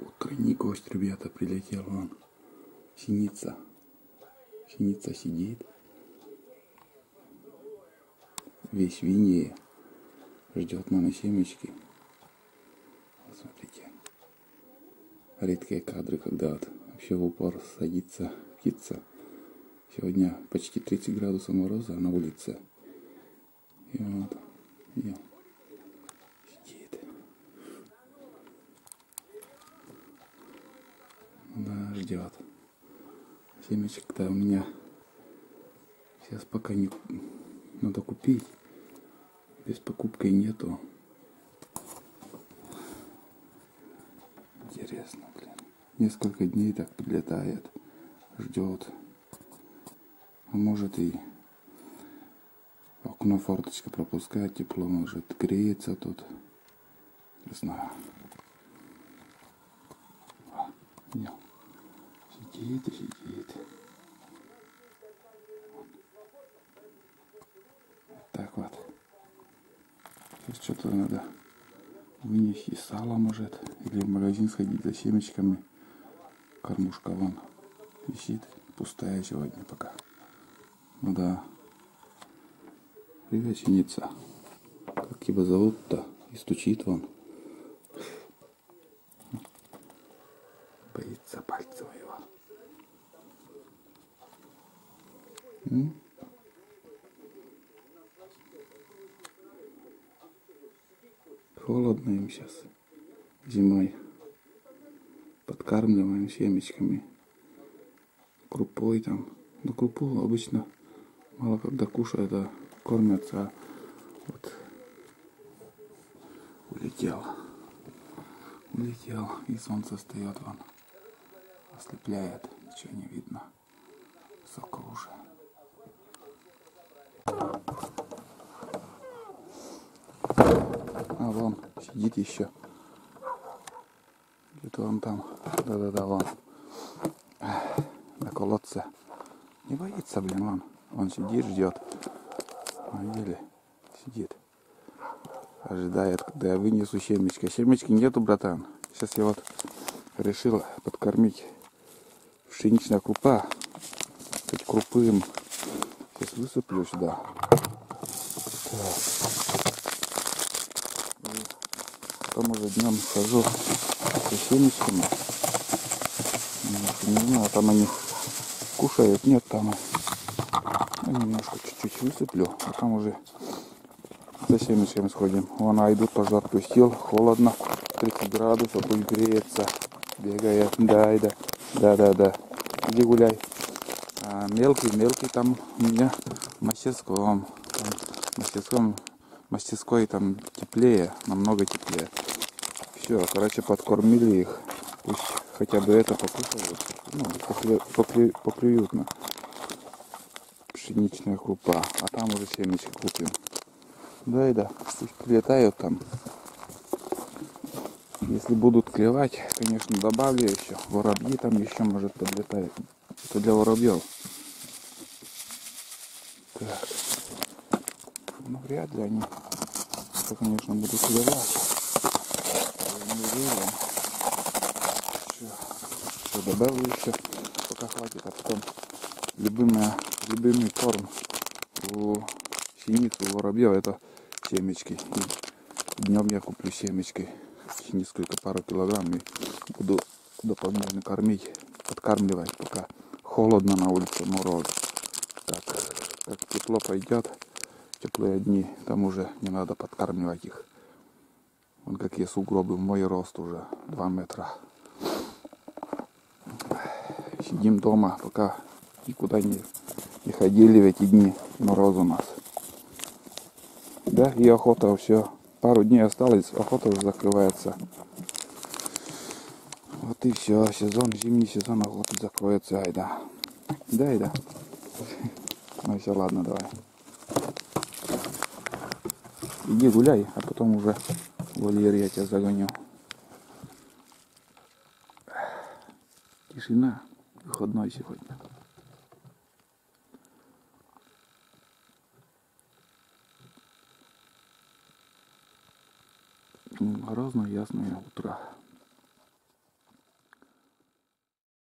Утренний гость, ребята, прилетел вон. Синица. Синица сидит. Весь в инее. Ждет на семечки. Вот смотрите. Редкие кадры, когда вот вообще в упор садится птица. Сегодня почти 30 градусов мороза на улице. И вот ее сидит. Да, ждет. Семечек-то у меня сейчас пока не надо купить. Без покупки нету. Интересно, блин. Несколько дней так прилетает. Ждет. А может и окно форточка пропускает тепло, может греется тут. Не знаю. Нет. Сидит и сидит. Так вот. Сейчас что-то надо вынести сало, может. Или в магазин сходить за семечками. Кормушка вон висит. Пустая сегодня пока. Ну да. Привет, синица. Как его зовут-то? И стучит вон. Боится пальца моего. Холодно им сейчас. Зимой. Подкармливаем семечками. Крупой там. Ну, крупу обычно мало когда кушают, а кормятся. А вот улетел. Улетел. И солнце встает вон. Ослепляет. Ничего не видно. Высоко уже. А вон сидит еще. Где-то он там. Да-да-да, вон. На колодце. Не боится, блин, вон. Он сидит, ждет. Видели? Сидит. Ожидает, когда я вынесу семечки. Семечки нету, братан. Сейчас я вот решил подкормить. Пшеничная крупа. Хоть крупы им. Сейчас высыплю сюда. Потом уже днем схожу со семечками. Не знаю, там они кушают. Нет, там немножко чуть-чуть высыплю. А там уже за семечками сходим. Вон Айдут тоже отпустил. Холодно. 30 градусов. Пусть греется. Бегает. Да. Иди гуляй. А мелкий там у меня в мастерской там теплее, намного теплее. Все, короче, подкормили их. Пусть хотя бы это покушают. Ну, поклюют на пшеничная крупа. А там уже семечки купим. Да, пусть прилетают там. Если будут клевать, конечно, добавлю еще. Воробьи там еще, может, подлетают. Это для воробьев. Так. Ну, вряд ли они, конечно, будут клевать. Все, добавлю еще, пока хватит. А потом любимый корм у синиц, у воробьев — это семечки. И днем я куплю семечки. Пару килограмм, и буду дополнительно кормить, подкармливать, пока холодно на улице, мороз. Так, как тепло пойдет, теплые дни, там уже не надо подкармливать их. Вон какие сугробы, мой рост уже 2 метра. Сидим дома, пока никуда не ходили в эти дни, мороз у нас. Да, и охота, все. Пару дней осталось, охота уже закрывается. Вот и все, зимний сезон охоты закроется, Айда. Да. Ну все, ладно, давай. Иди гуляй, а потом уже в вольер я тебя загоню. Тишина, выходной сегодня. Морозное, ясное утро.